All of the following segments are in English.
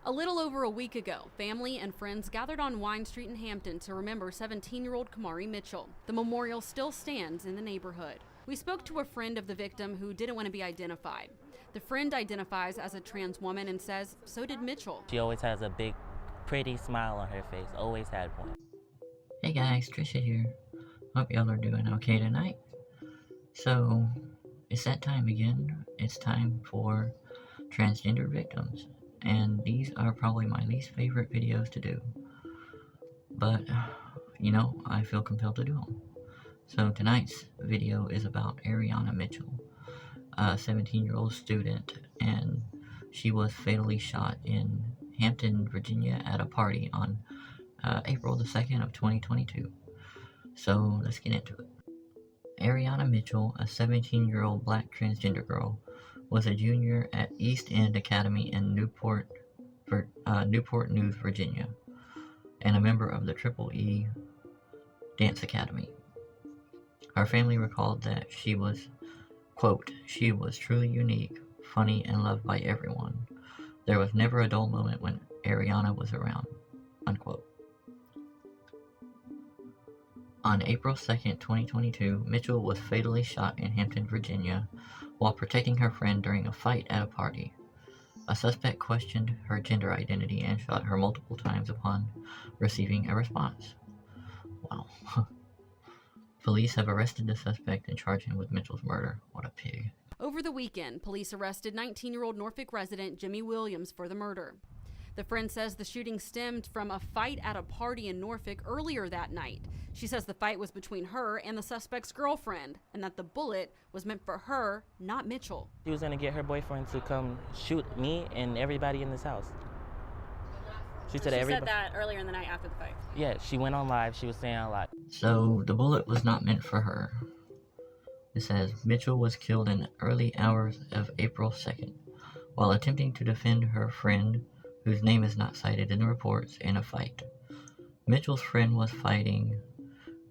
A little over a week ago, family and friends gathered on Wine Street in Hampton to remember 17-year-old Kamari Mitchell. The memorial still stands in the neighborhood. We spoke to a friend of the victim who didn't want to be identified. The friend identifies as a trans woman and says so did Mitchell. She always has a big, pretty smile on her face. Always had one. Hey guys, Trisha here. Hope y'all are doing okay tonight. So, it's that time again. It's time for transgender victims. And these are probably my least favorite videos to do. But, I feel compelled to do them. So tonight's video is about Ariyanna Mitchell, a 17-year-old student, and she was fatally shot in Hampton, Virginia at a party on April the 2nd of 2022. So let's get into it. Ariyanna Mitchell, a 17-year-old black transgender girl, was a junior at East End Academy in Newport News, Virginia, and a member of the Triple E Dance Academy. Her family recalled that she was, quote, "She was truly unique, funny, and loved by everyone. There was never a dull moment when Ariyanna was around," unquote. On April 2nd, 2022, Mitchell was fatally shot in Hampton, Virginia, while protecting her friend during a fight at a party. A suspect questioned her gender identity and shot her multiple times upon receiving a response. Wow. Police have arrested the suspect and charged him with Mitchell's murder. What a pig. Over the weekend, police arrested 19-year-old Norfolk resident Jimmy Williams for the murder. The friend says the shooting stemmed from a fight at a party in Norfolk earlier that night. She says the fight was between her and the suspect's girlfriend, and that the bullet was meant for her, not Mitchell. She was gonna get her boyfriend to come shoot me and everybody in this house. She said that earlier in the night after the fight. Yeah, she went on live. She was saying a lot. So, the bullet was not meant for her. It says, Mitchell was killed in the early hours of April 2nd, while attempting to defend her friend, whose name is not cited in the reports, in a fight. Mitchell's friend was fighting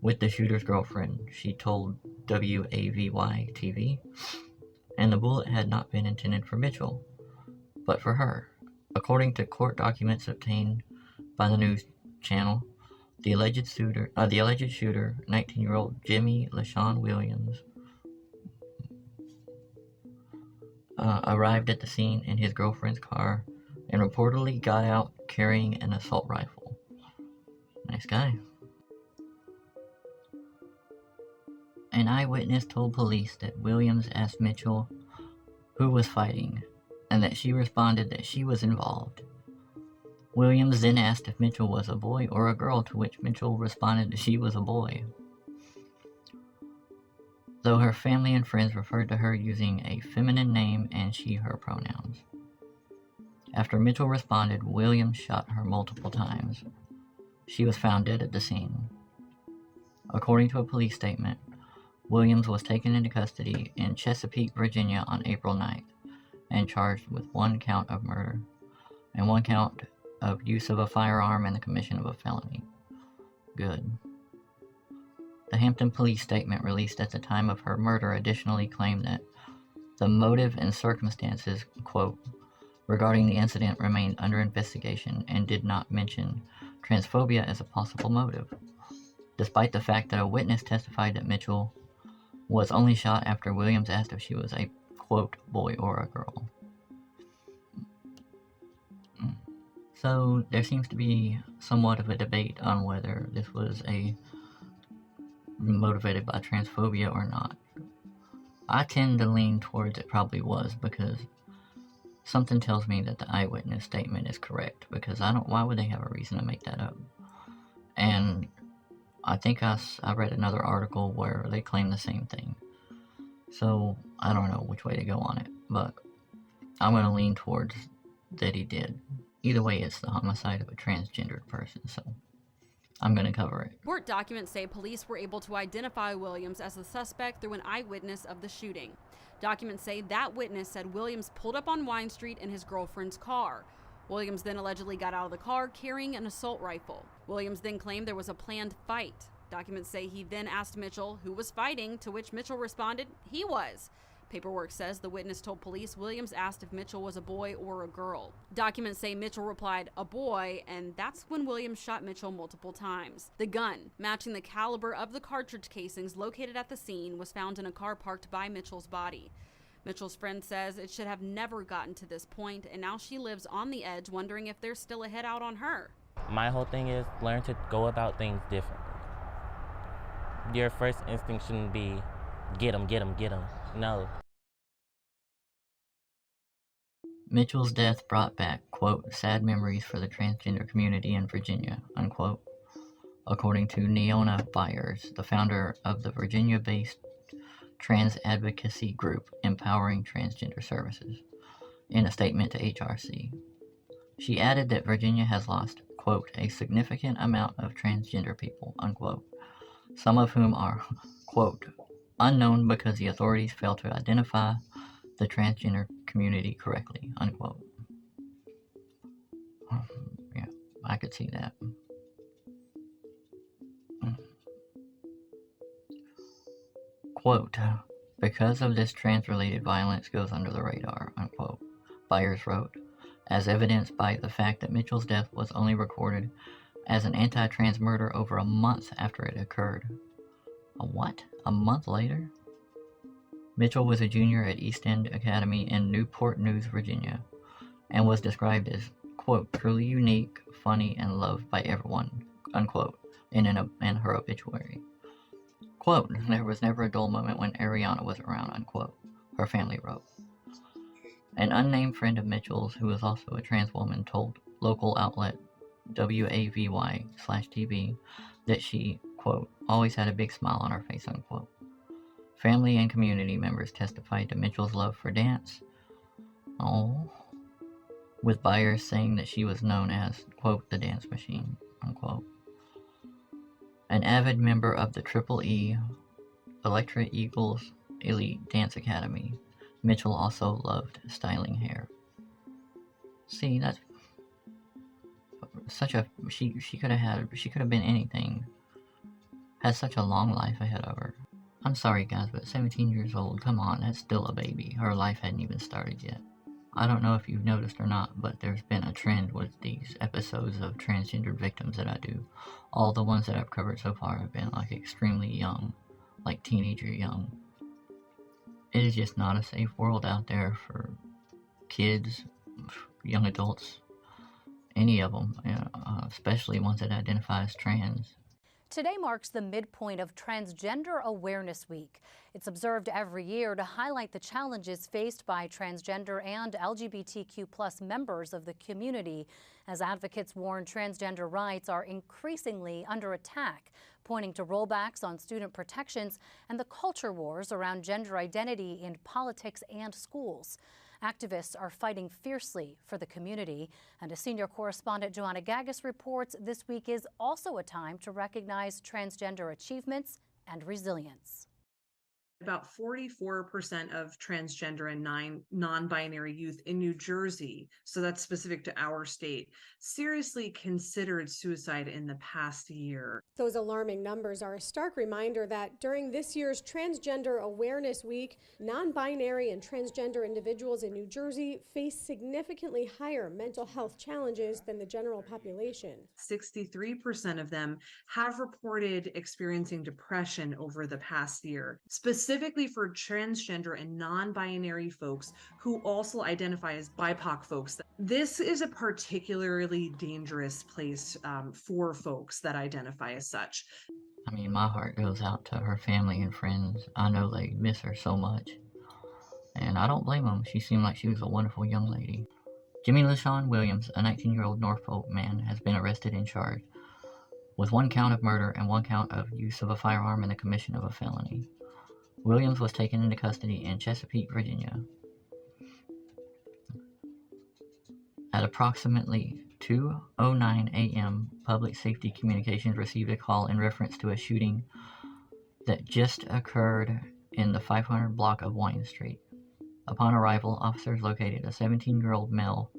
with the shooter's girlfriend, she told WAVY-TV, and the bullet had not been intended for Mitchell, but for her. According to court documents obtained by the news channel, the alleged shooter, 19-year-old Jimmy Leshawn Williams, arrived at the scene in his girlfriend's car and reportedly got out carrying an assault rifle. Nice guy. An eyewitness told police that Williams asked Mitchell who was fighting, and that she responded that she was involved. Williams then asked if Mitchell was a boy or a girl, to which Mitchell responded that she was a boy, though her family and friends referred to her using a feminine name and she/her pronouns. After Mitchell responded, Williams shot her multiple times. She was found dead at the scene. According to a police statement, Williams was taken into custody in Chesapeake, Virginia on April 9th and charged with 1 count of murder and 1 count of use of a firearm and the commission of a felony. Good. The Hampton police statement released at the time of her murder additionally claimed that the motive and circumstances, quote, regarding the incident remained under investigation and did not mention transphobia as a possible motive, despite the fact that a witness testified that Mitchell was only shot after Williams asked if she was a, quote, boy or a girl. So there seems to be somewhat of a debate on whether this was motivated by transphobia or not. I tend to lean towards it probably was, because something tells me that the eyewitness statement is correct, because why would they have a reason to make that up? And I think I read another article where they claim the same thing. So I don't know which way to go on it, but I'm going to lean towards that he did. Either way, it's the homicide of a transgendered person, so I'm going to cover it. Court documents say police were able to identify Williams as the suspect through an eyewitness of the shooting. Documents say that witness said Williams pulled up on Wine Street in his girlfriend's car. Williams then allegedly got out of the car carrying an assault rifle. Williams then claimed there was a planned fight. Documents say he then asked Mitchell who was fighting, to which Mitchell responded he was. Paperwork says the witness told police Williams asked if Mitchell was a boy or a girl. Documents say Mitchell replied, "a boy," and that's when Williams shot Mitchell multiple times. The gun, matching the caliber of the cartridge casings located at the scene, was found in a car parked by Mitchell's body. Mitchell's friend says it should have never gotten to this point, and now she lives on the edge wondering if there's still a hit out on her. My whole thing is learn to go about things differently. Your first instinct shouldn't be, get him, get him, get him. No. Mitchell's death brought back, quote, sad memories for the transgender community in Virginia, unquote, according to Neona Byers, the founder of the Virginia-based trans advocacy group Empowering Transgender Services, in a statement to HRC. She added that Virginia has lost, quote, a significant amount of transgender people, unquote, some of whom are, quote, unknown because the authorities failed to identify the transgender community correctly, unquote. Yeah, I could see that. Quote, because of this trans-related violence goes under the radar, unquote, Byers wrote, as evidenced by the fact that Mitchell's death was only recorded as an anti-trans murder over a month after it occurred. A what? A month later? Mitchell was a junior at East End Academy in Newport News, Virginia, and was described as, quote, truly unique, funny, and loved by everyone, unquote, in her obituary. Quote, there was never a dull moment when Ariyanna was around, unquote, her family wrote. An unnamed friend of Mitchell's, who was also a trans woman, told local outlet WAVY/TV that she, quote, always had a big smile on her face, unquote. Family and community members testified to Mitchell's love for dance, with Byers saying that she was known as, quote, the dance machine, unquote. An avid member of the Triple E Electra Eagles Elite Dance Academy, Mitchell also loved styling hair. See, that's such a she could have been anything. Has such a long life ahead of her. I'm sorry guys, but 17 years old, come on, that's still a baby. Her life hadn't even started yet. I don't know if you've noticed or not, but there's been a trend with these episodes of transgender victims that I do. All the ones that I've covered so far have been like extremely young, like teenager young. It is just not a safe world out there for kids, young adults, any of them, especially ones that identify as trans. Today marks the midpoint of Transgender Awareness Week. It's observed every year to highlight the challenges faced by transgender and LGBTQ+ members of the community, as advocates warn transgender rights are increasingly under attack, pointing to rollbacks on student protections and the culture wars around gender identity in politics and schools. Activists are fighting fiercely for the community, and as senior correspondent Joanna Gagos reports, this week is also a time to recognize transgender achievements and resilience. About 44% of transgender and non-binary youth in New Jersey, so that's specific to our state, seriously considered suicide in the past year. Those alarming numbers are a stark reminder that during this year's Transgender Awareness Week, non-binary and transgender individuals in New Jersey face significantly higher mental health challenges than the general population. 63% of them have reported experiencing depression over the past year, specifically for transgender and non-binary folks who also identify as BIPOC folks. This is a particularly dangerous place for folks that identify as such. I mean, my heart goes out to her family and friends. I know they miss her so much, and I don't blame them. She seemed like she was a wonderful young lady. Jimmy Leshawn Williams, a 19-year-old Norfolk man, has been arrested and charged with 1 count of murder and 1 count of use of a firearm in the commission of a felony. Williams was taken into custody in Chesapeake, Virginia. At approximately 2:09 a.m., Public Safety Communications received a call in reference to a shooting that just occurred in the 500 block of Wayne Street. Upon arrival, officers located a 17-year-old male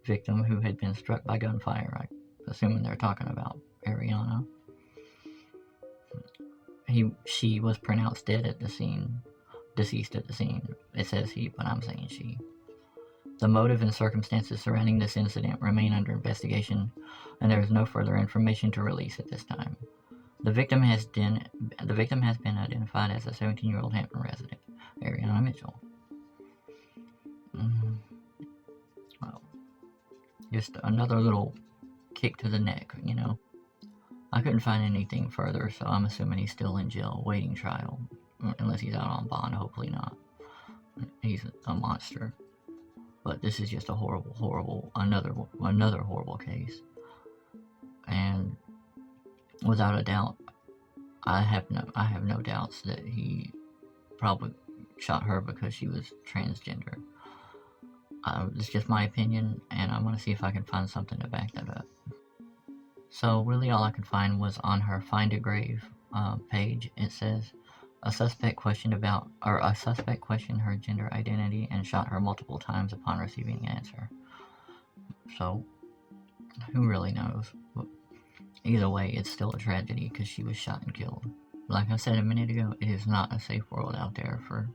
victim who had been struck by gunfire. I'm assuming they're talking about Ariyanna. She was pronounced dead at the scene. deceased at the scene. It says he, but I'm saying she. The motive and circumstances surrounding this incident remain under investigation, and there is no further information to release at this time. The victim has been identified as a 17-year-old Hampton resident, Ariyanna Mitchell. Well, just another little kick to the neck, you know. I couldn't find anything further, so I'm assuming he's still in jail, waiting trial. Unless he's out on bond, hopefully not. He's a monster. But this is just a another horrible case. And without a doubt, I have no doubts that he probably shot her because she was transgender. It's just my opinion, and I'm going to see if I can find something to back that up. So really all I could find was on her Find a Grave page. It says, a suspect questioned her gender identity and shot her multiple times upon receiving an answer. So, who really knows? But either way, it's still a tragedy because she was shot and killed. Like I said a minute ago, it is not a safe world out there for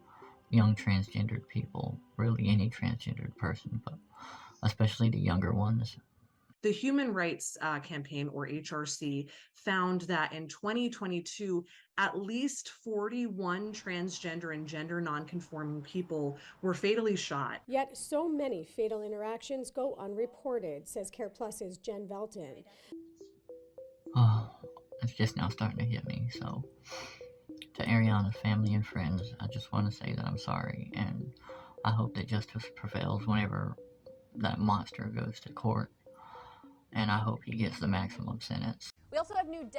young transgendered people, really any transgendered person, but especially the younger ones. The Human Rights Campaign, or HRC, found that in 2022, at least 41 transgender and gender nonconforming people were fatally shot. Yet so many fatal interactions go unreported, says Care Plus's Jen Velton. Oh, it's just now starting to hit me. So, to Ariyanna's family and friends, I just want to say that I'm sorry, and I hope that justice prevails whenever that monster goes to court. And I hope he gets the maximum sentence. We also have new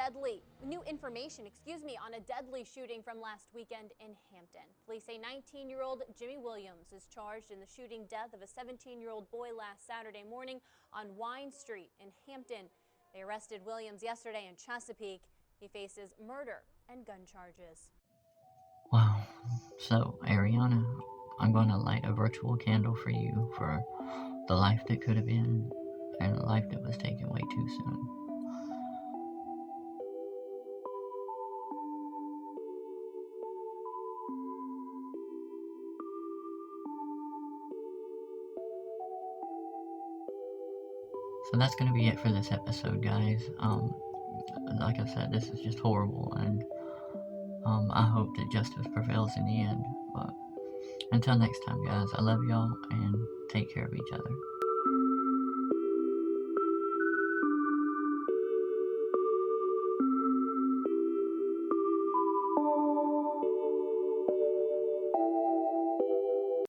information, on a deadly shooting from last weekend in Hampton. Police say 19-year-old Jimmy Williams is charged in the shooting death of a 17-year-old boy last Saturday morning on Wine Street in Hampton. They arrested Williams yesterday in Chesapeake. He faces murder and gun charges. Wow. So, Ariyanna, I'm going to light a virtual candle for you for the life that could have been and a life that was taken way too soon. So that's going to be it for this episode, guys. Like I said, this is just horrible, and I hope that justice prevails in the end. But until next time, guys, I love y'all, and take care of each other.